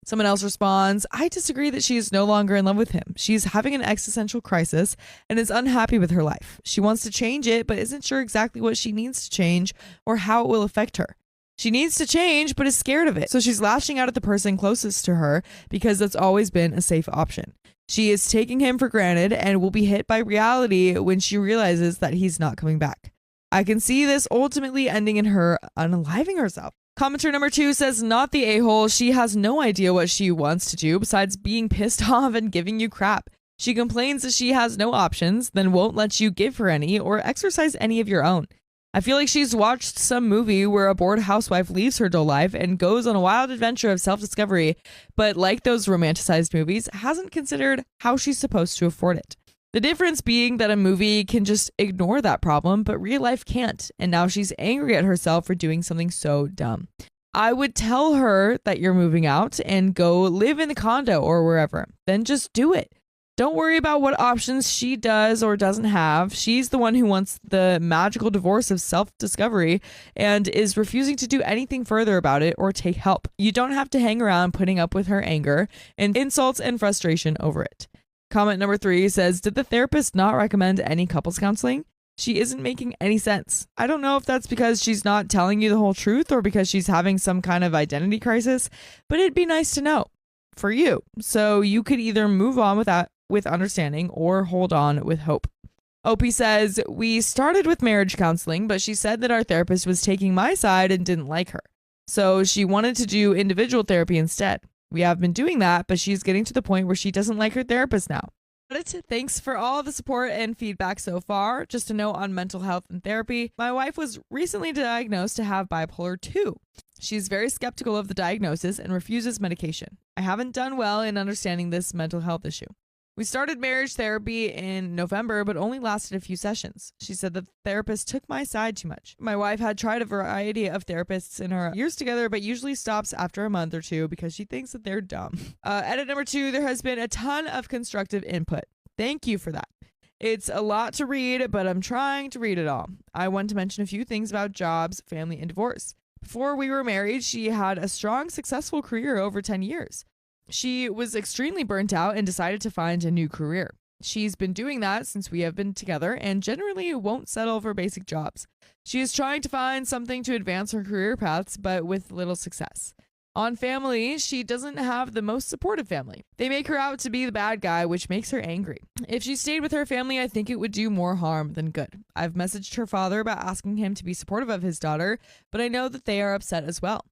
Someone else responds, I disagree that she is no longer in love with him. She's having an existential crisis and is unhappy with her life. She wants to change it, but isn't sure exactly what she needs to change or how it will affect her. She needs to change, but is scared of it. So she's lashing out at the person closest to her because that's always been a safe option. She is taking him for granted and will be hit by reality when she realizes that he's not coming back. I can see this ultimately ending in her unaliving herself. Commenter number 2 says, not the a-hole. She has no idea what she wants to do besides being pissed off and giving you crap. She complains that she has no options, then won't let you give her any or exercise any of your own. I feel like she's watched some movie where a bored housewife leaves her dull life and goes on a wild adventure of self-discovery, but like those romanticized movies, hasn't considered how she's supposed to afford it. The difference being that a movie can just ignore that problem, but real life can't. And now she's angry at herself for doing something so dumb. I would tell her that you're moving out and go live in the condo or wherever. Then just do it. Don't worry about what options she does or doesn't have. She's the one who wants the magical divorce of self-discovery and is refusing to do anything further about it or take help. You don't have to hang around putting up with her anger and insults and frustration over it. Comment number 3 says, did the therapist not recommend any couples counseling? She isn't making any sense. I don't know if that's because she's not telling you the whole truth or because she's having some kind of identity crisis, but it'd be nice to know for you. So you could either move on with understanding or hold on with hope. Opie says, we started with marriage counseling, but she said that our therapist was taking my side and didn't like her. So she wanted to do individual therapy instead. We have been doing that, but she's getting to the point where she doesn't like her therapist now. Thanks for all the support and feedback so far. Just a note on mental health and therapy. My wife was recently diagnosed to have bipolar 2. She's very skeptical of the diagnosis and refuses medication. I haven't done well in understanding this mental health issue. We started marriage therapy in November, but only lasted a few sessions. She said the therapist took my side too much. My wife had tried a variety of therapists in her years together, but usually stops after a month or two because she thinks that they're dumb. Edit number 2, there has been a ton of constructive input. Thank you for that. It's a lot to read, but I'm trying to read it all. I want to mention a few things about jobs, family, and divorce. Before we were married, she had a strong, successful career over 10 years. She was extremely burnt out and decided to find a new career. She's been doing that since we have been together and generally won't settle for basic jobs. She is trying to find something to advance her career paths, but with little success. On family, she doesn't have the most supportive family. They make her out to be the bad guy, which makes her angry. If she stayed with her family, I think it would do more harm than good. I've messaged her father about asking him to be supportive of his daughter, but I know that they are upset as well.